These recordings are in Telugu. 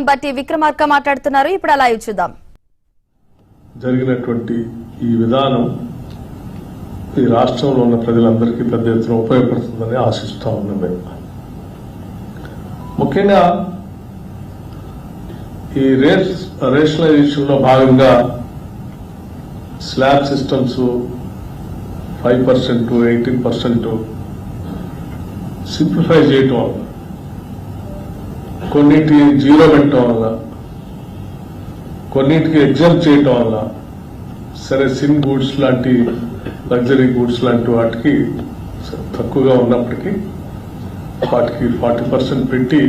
బట్టి విక్రమార్క మాట్లాడుతున్నారు. ఇప్పుడు అలా చూద్దాం. జరిగినటువంటి ఈ విధానం ఈ రాష్ట్రంలో ఉన్న ప్రజలందరికీ పెద్ద ఎత్తున ఉపయోగపడుతుందని ఆశిస్తా ఉన్నాం. ముఖ్యంగా ఈ రేషనలైజేషన్ లో భాగంగా స్లాబ్ సిస్టమ్స్ 5%, 18% సింప్లిఫై చేయటం వల్ల, కొన్నిటికి జీరో పెట్టడం వల్ల, కొన్నిటికి ఎగ్జామ్ చేయటం వల్ల, సరే సిన్ గూడ్స్ లాంటి లగ్జరీ గూడ్స్ లాంటి వాటికి తక్కువగా ఉన్నప్పటికీ వాటికి 40% పెట్టి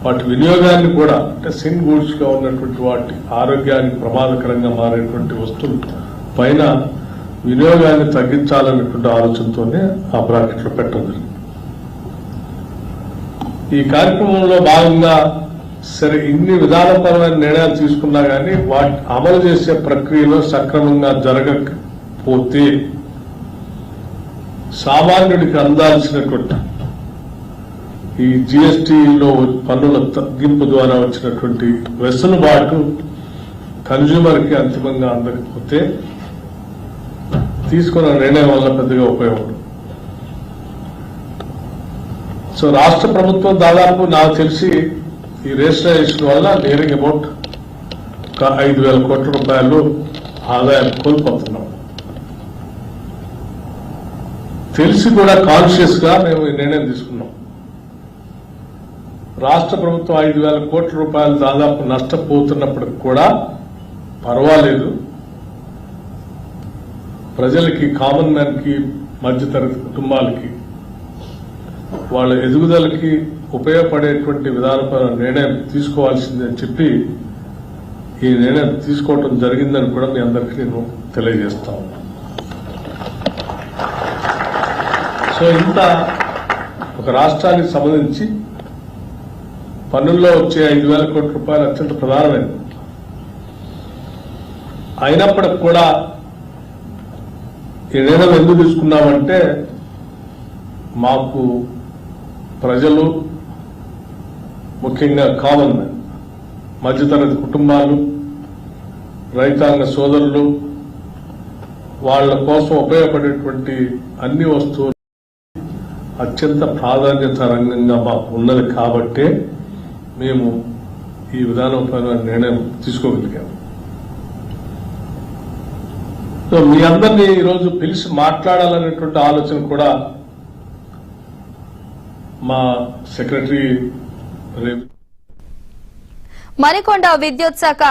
వాటి వినియోగాన్ని కూడా, అంటే సిన్ గూడ్స్ గా ఉన్నటువంటి వాటి ఆరోగ్యానికి ప్రమాదకరంగా మారేటువంటి వస్తువుల పైన వినియోగాన్ని తగ్గించాలనేటువంటి ఆలోచనతోనే ఆ బ్రాకెట్ లో పెట్టడం జరిగింది. ఈ కార్యక్రమంలో భాగంగా సరే ఇన్ని విధానపరమైన నిర్ణయాలు తీసుకున్నా కానీ వాటి అమలు చేసే ప్రక్రియలో సక్రమంగా జరగకపోతే సామాన్యుడికి అందాల్సినటువంటి ఈ జీఎస్టీలో పన్నుల తగ్గింపు ద్వారా వచ్చినటువంటి వెసులుబాటు కన్జ్యూమర్ కి అంతిమంగా అందకపోతే తీసుకున్న నిర్ణయం వల్ల పెద్దగా ఉపయోగపడదు. సో రాష్ట్ర ప్రభుత్వం దాదాపు నాకు తెలిసి ఈ రిజిస్ట్రేషన్ వల్ల నియరింగ్ అబౌట్ 5,000 కోట్ల రూపాయలు ఆదాయం కోల్పోతున్నాం. తెలిసి కూడా కాన్షియస్ గా మేము ఈ నిర్ణయం తీసుకున్నాం. రాష్ట్ర ప్రభుత్వం 5,000 కోట్ల రూపాయలు దాదాపు నష్టపోతున్నప్పటికి కూడా పర్వాలేదు, ప్రజలకి, కామన్ మ్యాన్ కి, మధ్యతరగతి కుటుంబాలకి వాళ్ళ ఎదుగుదలకి ఉపయోగపడేటువంటి విధానపరమైన నిర్ణయం తీసుకోవాల్సిందని చెప్పి ఈ నిర్ణయం తీసుకోవటం జరిగిందని కూడా మీ అందరికీ నేను తెలియజేస్తా ఉన్నా. సో ఇంత ఒక రాష్ట్రానికి సంబంధించి పన్నుల్లో వచ్చే 5,000 కోట్ల రూపాయలు అత్యంత ప్రధానమైనది. అయినప్పటికి కూడా ఈ నిర్ణయం ఎందుకు తీసుకున్నామంటే మాకు ప్రజలు, ముఖ్యంగా కామన్ మ్యాన్, మధ్యతరగతి కుటుంబాలు, రైతాంగ సోదరులు, వాళ్ల కోసం ఉపయోగపడేటువంటి అన్ని వస్తువులు అత్యంత ప్రాధాన్యత రంగంగా మాకు ఉన్నది కాబట్టే మేము ఈ విధానపరమైన నిర్ణయం తీసుకోగలిగాము. సో మీ అందరినీ ఈరోజు పిలిచి మాట్లాడాలనేటువంటి ఆలోచన కూడా మా సెక్రటరీ మరికొండ విద్యుత్ శాఖ